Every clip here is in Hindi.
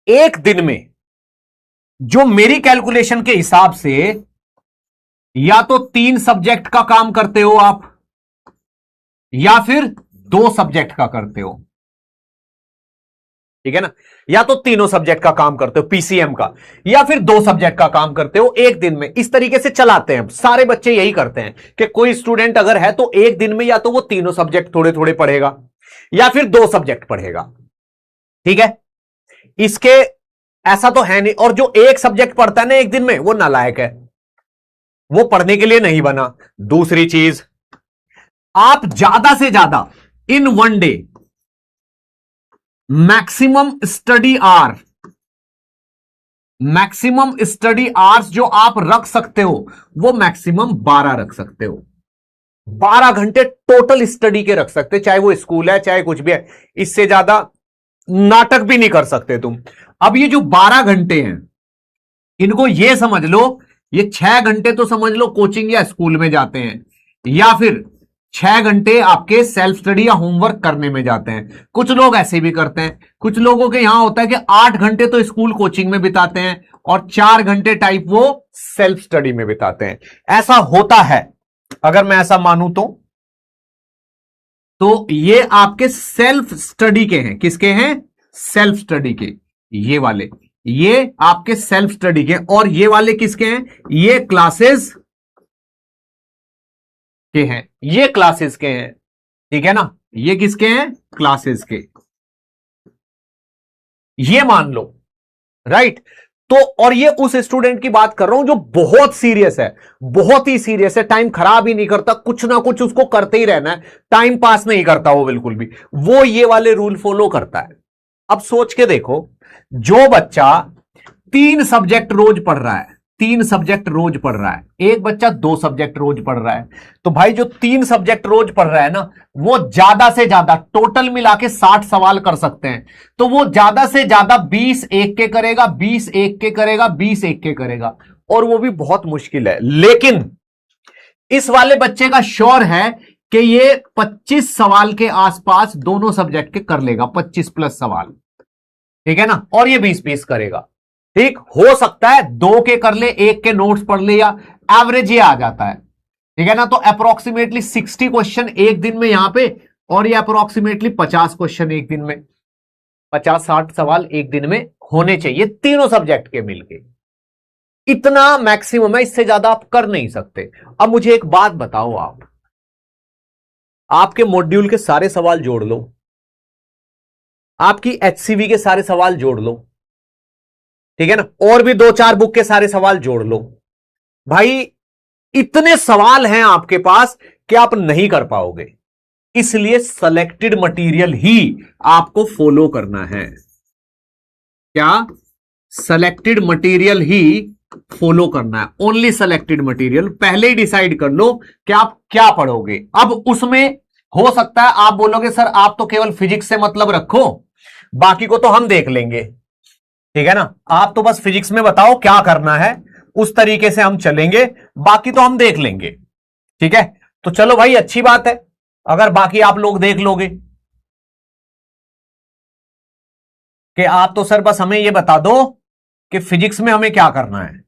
एक दिन में जो मेरी कैलकुलेशन के हिसाब से या तो 3 सब्जेक्ट का काम करते हो आप, या फिर 2 सब्जेक्ट का करते हो, ठीक है ना, या तो तीनों सब्जेक्ट का काम करते हो पीसीएम का, या फिर 2 सब्जेक्ट का काम करते हो एक दिन में। इस तरीके से चलाते हैं सारे बच्चे, यही करते हैं कि कोई स्टूडेंट अगर है तो एक दिन में या तो वो तीनों सब्जेक्ट थोड़े थोड़े पढ़ेगा या फिर 2 सब्जेक्ट पढ़ेगा, ठीक है। इसके ऐसा तो है नहीं, और जो एक सब्जेक्ट पढ़ता है ना एक दिन में, वो नालायक है, वो पढ़ने के लिए नहीं बना। दूसरी चीज, आप ज्यादा से ज्यादा in one day maximum study hours जो आप रख सकते हो वो मैक्सिमम 12 रख सकते हो। 12 घंटे टोटल स्टडी के रख सकते, चाहे वो स्कूल है चाहे कुछ भी है। इससे ज्यादा नाटक भी नहीं कर सकते तुम। अब ये जो 12 घंटे हैं, इनको ये समझ लो, ये 6 घंटे तो समझ लो कोचिंग या स्कूल में जाते हैं, या फिर 6 घंटे आपके सेल्फ स्टडी या होमवर्क करने में जाते हैं। कुछ लोग ऐसे भी करते हैं, कुछ लोगों के यहां होता है कि 8 घंटे तो स्कूल कोचिंग में बिताते हैं और 4 घंटे टाइप वो सेल्फ स्टडी में बिताते हैं। ऐसा होता है, अगर मैं ऐसा मानूं तो ये आपके सेल्फ स्टडी के हैं। किसके हैं? सेल्फ स्टडी के। ये वाले, ये आपके सेल्फ स्टडी के, और ये वाले किसके हैं? ये क्लासेस के हैं, ये क्लासेस के हैं, ठीक है ना। ये किसके हैं? क्लासेस के। ये मान लो, राइट। तो और ये उस स्टूडेंट की बात कर रहा हूं जो बहुत सीरियस है, बहुत ही सीरियस है, टाइम खराब ही नहीं करता, कुछ ना कुछ उसको करते ही रहना है, टाइम पास नहीं करता वो बिल्कुल भी, वो ये वाले रूल फॉलो करता है। अब सोच के देखो, जो बच्चा 3 सब्जेक्ट रोज पढ़ रहा है, 3 सब्जेक्ट रोज पढ़ रहा है, एक बच्चा 2 सब्जेक्ट रोज पढ़ रहा है, तो भाई जो 3 सब्जेक्ट रोज पढ़ रहा है ना, वो ज्यादा से ज्यादा टोटल मिला के 60 सवाल कर सकते हैं। तो वो ज्यादा से ज्यादा 20 एक के करेगा, 20 एक के करेगा, 20 एक के करेगा, और वो भी बहुत मुश्किल है। लेकिन इस वाले बच्चे का श्योर है कि ये 25 सवाल के आसपास दोनों सब्जेक्ट के कर लेगा, 25 प्लस सवाल, ठीक है ना, और ये 20-20 करेगा। ठीक, हो सकता है 2 के कर ले, 1 के नोट्स पढ़ ले, या एवरेज ये आ जाता है, ठीक है ना। तो अप्रोक्सीमेटली 60 क्वेश्चन एक दिन में यहां पे, और ये अप्रोक्सीमेटली 50 क्वेश्चन एक दिन में, 50-60 सवाल एक दिन में होने चाहिए तीनों सब्जेक्ट के मिलके। इतना मैक्सिमम है, इससे ज्यादा आप कर नहीं सकते। अब मुझे एक बात बताओ, आप आपके मॉड्यूल के सारे सवाल जोड़ लो, आपकी एचसीवी के सारे सवाल जोड़ लो, ठीक है ना, और भी 2-4 बुक के सारे सवाल जोड़ लो, भाई इतने सवाल हैं आपके पास कि आप नहीं कर पाओगे। इसलिए सेलेक्टेड मटेरियल ही आपको फॉलो करना है। क्या? सेलेक्टेड मटेरियल ही फॉलो करना है, ओनली सेलेक्टेड मटेरियल। पहले ही डिसाइड कर लो कि आप क्या पढ़ोगे। अब उसमें हो सकता है आप बोलोगे सर आप तो केवल फिजिक्स से मतलब रखो, बाकी को तो हम देख लेंगे, ठीक है ना, आप तो बस फिजिक्स में बताओ क्या करना है, उस तरीके से हम चलेंगे, बाकी तो हम देख लेंगे, ठीक है। तो चलो भाई, अच्छी बात है अगर बाकी आप लोग देख लोगे, कि आप तो सर बस हमें ये बता दो कि फिजिक्स में हमें क्या करना है,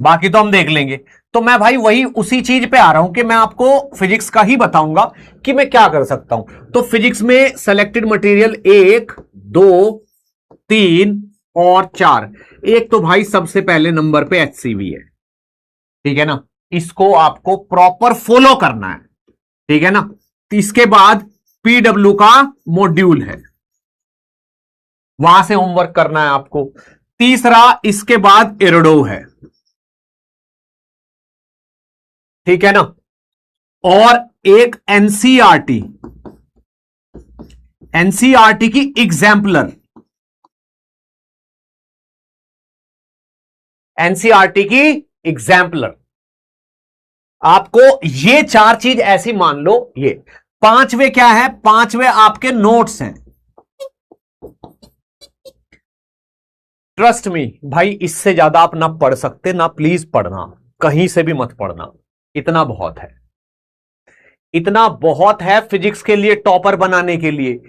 बाकी तो हम देख लेंगे। तो मैं भाई वही उसी चीज पे आ रहा हूं कि मैं आपको फिजिक्स का ही बताऊंगा कि मैं क्या कर सकता हूं। तो फिजिक्स में सेलेक्टेड मटेरियल 1, 2, 3 और 4। एक तो भाई सबसे पहले नंबर पे एचसीवी है, ठीक है ना, इसको आपको प्रॉपर फॉलो करना है, ठीक है ना। इसके बाद पीडब्ल्यू का मॉड्यूल है, वहां से होमवर्क करना है आपको। तीसरा इसके बाद एरोडो है, ठीक है ना, और एक एनसीईआरटी, एनसीईआरटी की एग्जाम्पलर, एनसीईआरटी की एग्जाम्पलर। आपको ये 4 चीज ऐसी मान लो। ये 5वें क्या है? 5वें आपके नोट्स हैं। ट्रस्ट मी भाई, इससे ज्यादा आप ना पढ़ सकते, ना प्लीज पढ़ना, कहीं से भी मत पढ़ना, इतना बहुत है, इतना बहुत है फिजिक्स के लिए टॉपर बनाने के लिए।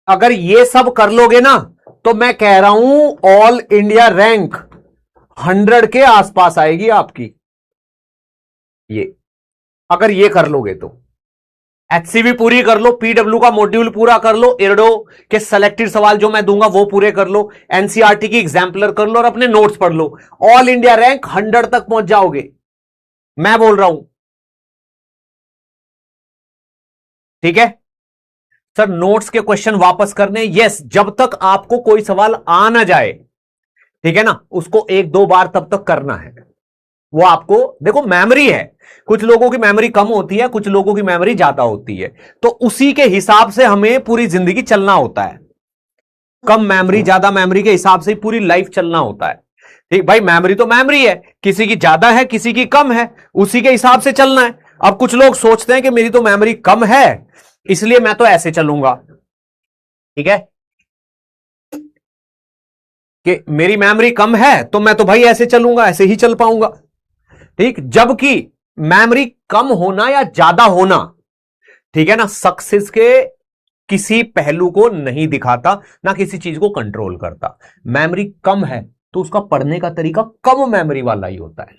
अगर ये सब कर लोगे ना तो मैं कह रहा हूं ऑल इंडिया रैंक 100 के आसपास आएगी आपकी। ये अगर ये कर लोगे तो एचसीवी पूरी कर लो, पीडब्ल्यू का मॉड्यूल पूरा कर लो, इरडो के सेलेक्टेड सवाल जो मैं दूंगा वो पूरे कर लो, एनसीईआरटी की एग्जाम्पलर कर लो और अपने नोट्स पढ़ लो, ऑल इंडिया रैंक 100 तक पहुंच जाओगे, मैं बोल रहा हूं। ठीक है सर, नोट्स के क्वेश्चन वापस करने, यस, जब तक आपको कोई सवाल आ ना जाए, ठीक है ना, उसको एक दो बार तब तक करना है। वो आपको देखो मेमोरी है, कुछ लोगों की मेमोरी कम होती है, कुछ लोगों की मेमोरी ज्यादा होती है, तो उसी के हिसाब से हमें पूरी जिंदगी चलना होता है। कम मेमोरी ज्यादा मेमोरी के हिसाब से पूरी लाइफ चलना होता है। ठीक भाई, मेमोरी तो मेमोरी है, किसी की ज्यादा है किसी की कम है, उसी के हिसाब से चलना है। अब कुछ लोग सोचते हैं कि मेरी तो मेमोरी कम है इसलिए मैं तो ऐसे चलूंगा, ठीक है, कि मेरी मेमोरी कम है तो मैं तो भाई ऐसे चलूंगा, ऐसे ही चल पाऊंगा। ठीक, जबकि मेमोरी कम होना या ज्यादा होना, ठीक है ना, सक्सेस के किसी पहलू को नहीं दिखाता, ना किसी चीज को कंट्रोल करता। मेमोरी कम है तो उसका पढ़ने का तरीका कम मेमोरी वाला ही होता है,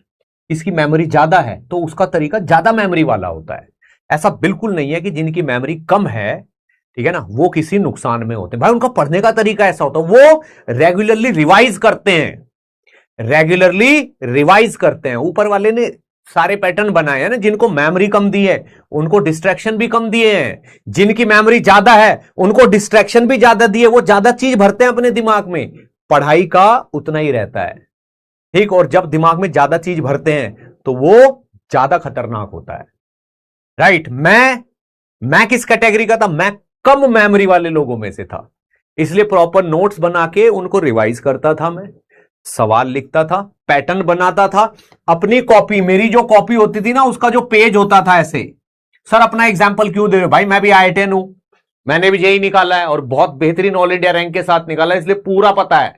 इसकी मेमोरी ज्यादा है तो उसका तरीका ज्यादा मेमोरी वाला होता है। ऐसा बिल्कुल नहीं है कि जिनकी मेमोरी कम है, ठीक है ना, वो किसी नुकसान में होते हैं। भाई उनका पढ़ने का तरीका ऐसा होता है, वो रेगुलरली रिवाइज करते हैं, रेगुलरली रिवाइज करते हैं। ऊपर वाले ने सारे पैटर्न बनाए हैं ना, जिनको मेमोरी कम दी है उनको डिस्ट्रैक्शन भी कम दिए हैं, जिनकी मेमोरी ज्यादा है उनको डिस्ट्रैक्शन भी ज्यादा दिए, वो ज्यादा चीज भरते हैं अपने दिमाग में, पढ़ाई का उतना ही रहता है। ठीक, और जब दिमाग में ज्यादा चीज भरते हैं तो वो ज्यादा खतरनाक होता है। राइट, मैं किस कैटेगरी का था? मैं कम मेमोरी वाले लोगों में से था, इसलिए प्रॉपर नोट्स बना के उनको रिवाइज करता था, मैं सवाल लिखता था, पैटर्न बनाता था, अपनी कॉपी, मेरी जो कॉपी होती थी ना उसका जो पेज होता था ऐसे। सर अपना एग्जाम्पल क्यों दे रहे हो? भाई मैं भी IITN हूं, मैंने भी यही निकाला है और बहुत बेहतरीन ऑल इंडिया रैंक के साथ निकाला है, इसलिए पूरा पता है।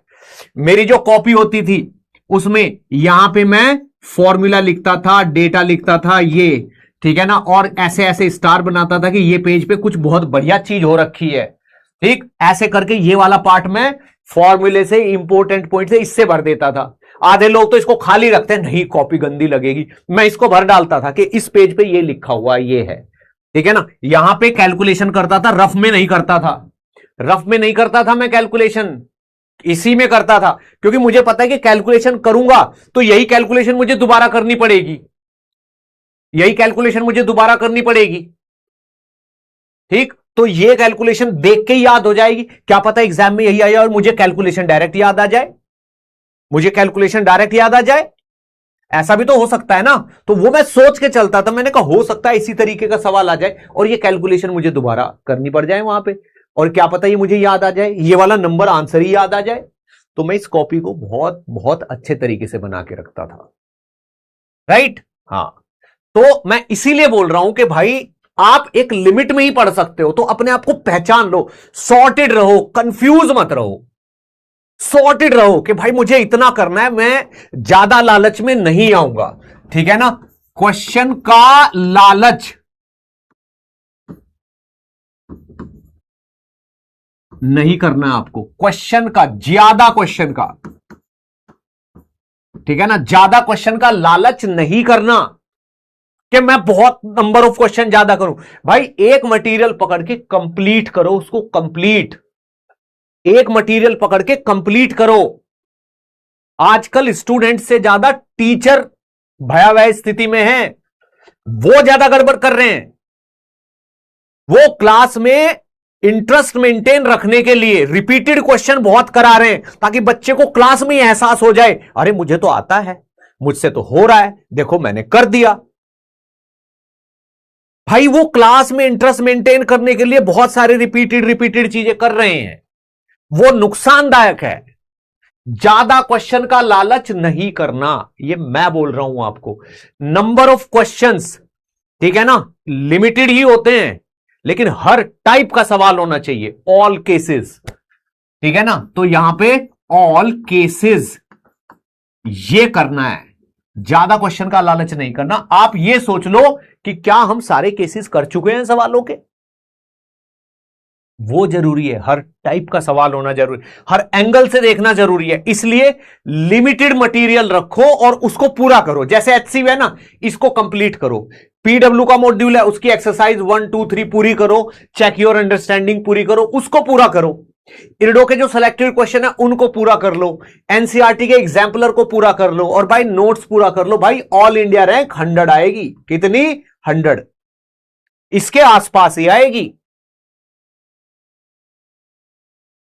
मेरी जो कॉपी होती थी उसमें यहां पे मैं फॉर्मूला लिखता था, डेटा लिखता था, ये ठीक है ना, और ऐसे ऐसे स्टार बनाता था कि ये पेज पे कुछ बहुत बढ़िया चीज हो रखी है। ठीक, ऐसे करके ये वाला पार्ट में फॉर्मूले से, इंपोर्टेंट पॉइंट से इससे भर देता था। आधे लोग तो इसको खाली रखते हैं, नहीं कॉपी गंदी लगेगी, मैं इसको भर डालता था कि इस पेज पे ये लिखा हुआ ये है, ठीक है ना। यहां पे कैलकुलेशन करता था, रफ में नहीं करता था, रफ में नहीं करता था मैं कैलकुलेशन, इसी में करता था, क्योंकि मुझे पता है कि कैलकुलेशन करूंगा तो यही कैलकुलेशन मुझे दोबारा करनी पड़ेगी, यही कैलकुलेशन मुझे दोबारा करनी पड़ेगी। ठीक, तो ये कैलकुलेशन देख के ही याद हो जाएगी, क्या पता एग्जाम में यही आया और मुझे कैलकुलेशन डायरेक्ट याद आ जाए, मुझे कैलकुलेशन डायरेक्ट याद आ जाए, ऐसा भी तो हो सकता है ना। तो वो मैं सोच के चलता था, मैंने कहा हो सकता है इसी तरीके का सवाल आ जाए और ये कैलकुलेशन मुझे दोबारा करनी पड़ जाए वहां पे, और क्या पता ये मुझे याद आ जाए, ये वाला नंबर आंसर ही याद आ जाए। तो मैं इस कॉपी को बहुत बहुत अच्छे तरीके से बना के रखता था। राइट, हाँ, तो मैं इसीलिए बोल रहा हूं कि भाई आप एक लिमिट में ही पढ़ सकते हो, तो अपने आप को पहचान लो, सॉर्टेड रहो, कंफ्यूज मत रहो, सॉर्टेड रहो कि भाई मुझे इतना करना है, मैं ज्यादा लालच में नहीं आऊंगा, ठीक है ना। क्वेश्चन का लालच नहीं करना है आपको, क्वेश्चन का, ज्यादा क्वेश्चन का, ठीक है ना, ज्यादा क्वेश्चन का लालच नहीं करना कि मैं बहुत नंबर ऑफ क्वेश्चन ज्यादा करूं। भाई एक मटेरियल पकड़ के कंप्लीट करो उसको, कंप्लीट, एक मटेरियल पकड़ के कंप्लीट करो। आजकल स्टूडेंट से ज्यादा टीचर भयावह स्थिति में हैं, वो ज्यादा गड़बड़ कर रहे हैं। वो क्लास में इंटरेस्ट मेंटेन रखने के लिए रिपीटेड क्वेश्चन बहुत करा रहे हैं, ताकि बच्चे को क्लास में एहसास हो जाए, अरे मुझे तो आता है, मुझसे तो हो रहा है, देखो मैंने कर दिया। भाई वो क्लास में इंटरेस्ट मेंटेन करने के लिए बहुत सारे रिपीटेड चीजें कर रहे हैं, वो नुकसानदायक है। ज्यादा क्वेश्चन का लालच नहीं करना, ये मैं बोल रहा हूं आपको। नंबर ऑफ क्वेश्चंस, ठीक है ना, लिमिटेड ही होते हैं, लेकिन हर टाइप का सवाल होना चाहिए, ऑल केसेस, ठीक है ना। तो यहां पे ऑल केसेस ये करना है, ज्यादा क्वेश्चन का लालच नहीं करना। आप ये सोच लो कि क्या हम सारे केसेस कर चुके हैं सवालों के, वो जरूरी है, हर टाइप का सवाल होना जरूरी, हर एंगल से देखना जरूरी है। इसलिए लिमिटेड मटेरियल रखो और उसको पूरा करो। जैसे HCV है ना, इसको कंप्लीट करो। PW का मॉड्यूल है, उसकी एक्सरसाइज 1 2 3 पूरी करो, चेक योर अंडरस्टैंडिंग पूरी करो, उसको पूरा करो। इरडो के जो सिलेक्टेड क्वेश्चन है उनको पूरा कर लो, एनसीईआरटी के एग्जाम्पलर को पूरा कर लो, और भाई नोट्स पूरा कर लो। भाई ऑल इंडिया रैंक 100 आएगी। कितनी? 100, इसके आसपास ही आएगी।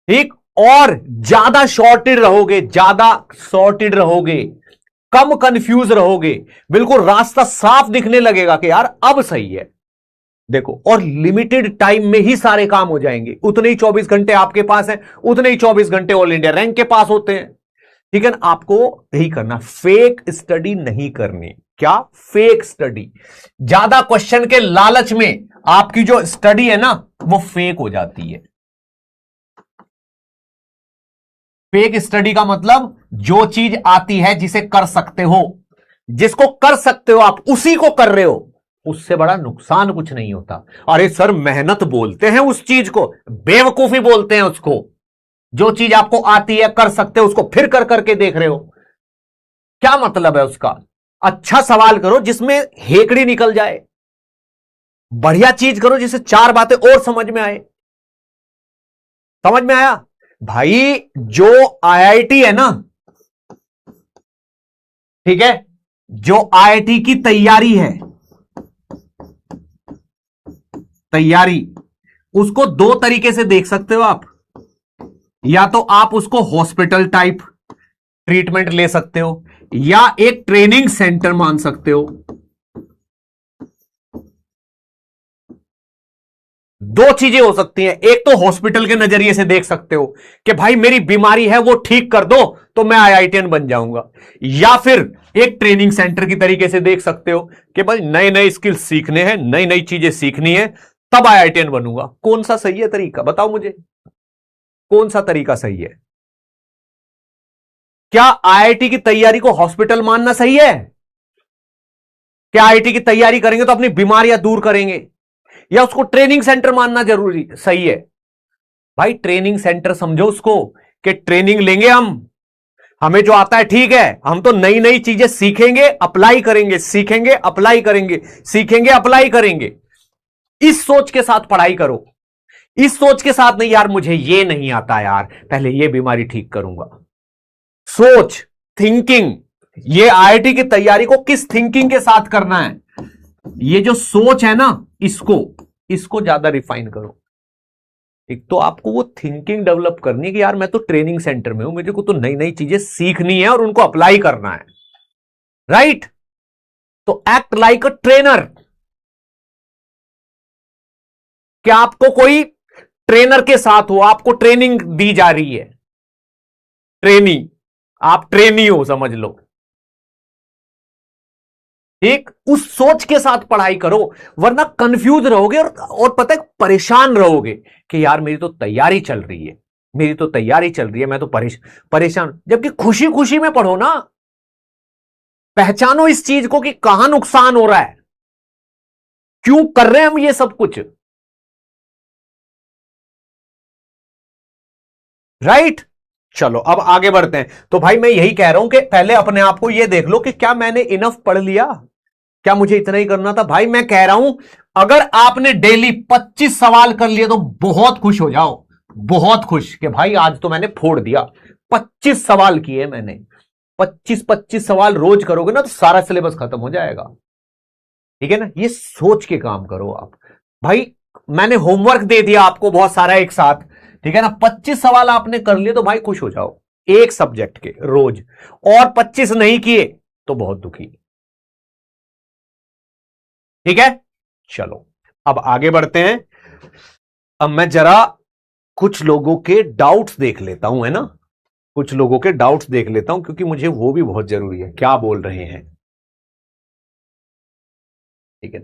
ठीक, और ज्यादा शॉर्टेड रहोगे, ज्यादा सॉर्टेड रहोगे, कम कंफ्यूज रहोगे, बिल्कुल रास्ता साफ दिखने लगेगा कि यार अब सही है। देखो, और लिमिटेड टाइम में ही सारे काम हो जाएंगे। उतने ही 24 घंटे आपके पास हैं, उतने ही 24 घंटे ऑल इंडिया रैंक के पास होते हैं। ठीक है ना? आपको यही करना, फेक स्टडी नहीं करनी। क्या? Fake study. ज्यादा क्वेश्चन के लालच में आपकी जो स्टडी है ना, वो फेक हो जाती है। फेक स्टडी का मतलब जो चीज आती है, जिसे कर सकते हो, जिसको कर सकते हो आप, उसी को कर रहे हो, उससे बड़ा नुकसान कुछ नहीं होता। अरे सर, मेहनत बोलते हैं उस चीज को, बेवकूफी बोलते हैं उसको। जो चीज आपको आती है, कर सकते हो, उसको फिर कर करके देख रहे हो, क्या मतलब है उसका? अच्छा सवाल करो जिसमें हेकड़ी निकल जाए, बढ़िया चीज करो जिससे 4 बातें और समझ में आए। समझ में आया? भाई जो IIT है ना, ठीक है, जो IIT की तैयारी है, तैयारी, उसको 2 तरीके से देख सकते हो आप। या तो आप उसको हॉस्पिटल टाइप ट्रीटमेंट ले सकते हो, या एक ट्रेनिंग सेंटर मान सकते हो। 2 चीजें हो सकती हैं। एक तो हॉस्पिटल के नजरिए से देख सकते हो कि भाई मेरी बीमारी है वो ठीक कर दो तो मैं IITian बन जाऊंगा, या फिर एक ट्रेनिंग सेंटर की तरीके से देख सकते हो कि भाई नए नए स्किल सीखने हैं, नई नई चीजें सीखनी है, तब IITian बनूंगा। कौन सा सही है तरीका? बताओ मुझे, कौन सा तरीका सही है? क्या IIT की तैयारी को हॉस्पिटल मानना सही है? क्या IIT की तैयारी करेंगे तो अपनी बीमारियां दूर करेंगे, या उसको ट्रेनिंग सेंटर मानना जरूरी सही है? भाई ट्रेनिंग सेंटर समझो उसको कि ट्रेनिंग लेंगे हम, हमें जो आता है ठीक है, हम तो नई नई चीजें सीखेंगे, अप्लाई करेंगे, सीखेंगे, अप्लाई करेंगे, सीखेंगे, अप्लाई करेंगे। इस सोच के साथ पढ़ाई करो। इस सोच के साथ नहीं, यार मुझे ये नहीं आता यार, पहले ये बीमारी ठीक करूंगा। सोच, थिंकिंग, ये IIT की तैयारी को किस थिंकिंग के साथ करना है, ये जो सोच है ना, इसको ज्यादा रिफाइन करो। एक तो आपको वो थिंकिंग डेवलप करनी है कि यार मैं तो ट्रेनिंग सेंटर में हूं, मुझे को तो नई नई चीजें सीखनी है और उनको अप्लाई करना है, राइट? तो एक्ट लाइक अ ट्रेनर। क्या आपको कोई ट्रेनर के साथ हो, आपको ट्रेनिंग दी जा रही है, ट्रेनी, आप ट्रेनी हो समझ लो। ठीक, उस सोच के साथ पढ़ाई करो, वरना कंफ्यूज रहोगे और पता है परेशान रहोगे कि यार मेरी तो तैयारी चल रही है, मेरी तो तैयारी चल रही है, मैं तो परेशान। जबकि खुशी खुशी में पढ़ो ना, पहचानो इस चीज को कि कहां नुकसान हो रहा है, क्यों कर रहे हैं हम ये सब कुछ, राइट? चलो अब आगे बढ़ते हैं। तो भाई मैं यही कह रहा हूं कि पहले अपने आप को ये देख लो कि क्या मैंने इनफ पढ़ लिया, क्या मुझे इतना ही करना था? भाई मैं कह रहा हूं, अगर आपने डेली 25 सवाल कर लिए तो बहुत खुश हो जाओ, बहुत खुश कि भाई आज तो मैंने फोड़ दिया, 25 सवाल किए मैंने। 25 सवाल रोज करोगे ना तो सारा सिलेबस खत्म हो जाएगा। ठीक है ना? ये सोच के काम करो आप। भाई मैंने होमवर्क दे दिया आपको बहुत सारा एक साथ, ठीक है ना, 25 सवाल आपने कर लिए तो भाई खुश हो जाओ, एक सब्जेक्ट के रोज। और 25 नहीं किए तो बहुत दुखी। ठीक है? चलो अब आगे बढ़ते हैं। अब मैं जरा कुछ लोगों के डाउट्स देख लेता हूं, है ना, कुछ लोगों के डाउट्स देख लेता हूं, क्योंकि मुझे वो भी बहुत जरूरी है, क्या बोल रहे हैं। ठीक है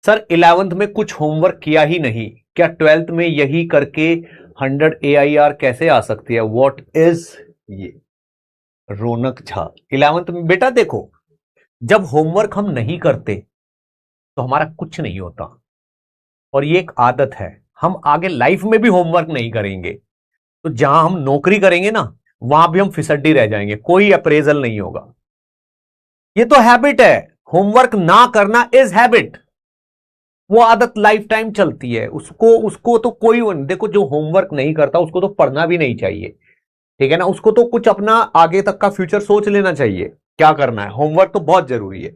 सर, 11th में कुछ होमवर्क किया ही नहीं, क्या 12th में यही करके 100 AIR कैसे आ सकती है? व्हाट इज ये? रौनक झा, 11th में बेटा देखो, जब होमवर्क हम नहीं करते तो हमारा कुछ नहीं होता, और ये एक आदत है। हम आगे लाइफ में भी होमवर्क नहीं करेंगे, तो जहां हम नौकरी करेंगे ना, वहां भी हम फिसड्डी रह जाएंगे, कोई अप्रेजल नहीं होगा। ये तो हैबिट है, होमवर्क ना करना इज हैबिट। वो आदत लाइफ टाइम चलती है, उसको उसको तो कोई देखो, जो होमवर्क नहीं करता उसको तो पढ़ना भी नहीं चाहिए, ठीक है ना। उसको तो कुछ अपना आगे तक का फ्यूचर सोच लेना चाहिए, क्या करना है। होमवर्क तो बहुत जरूरी है।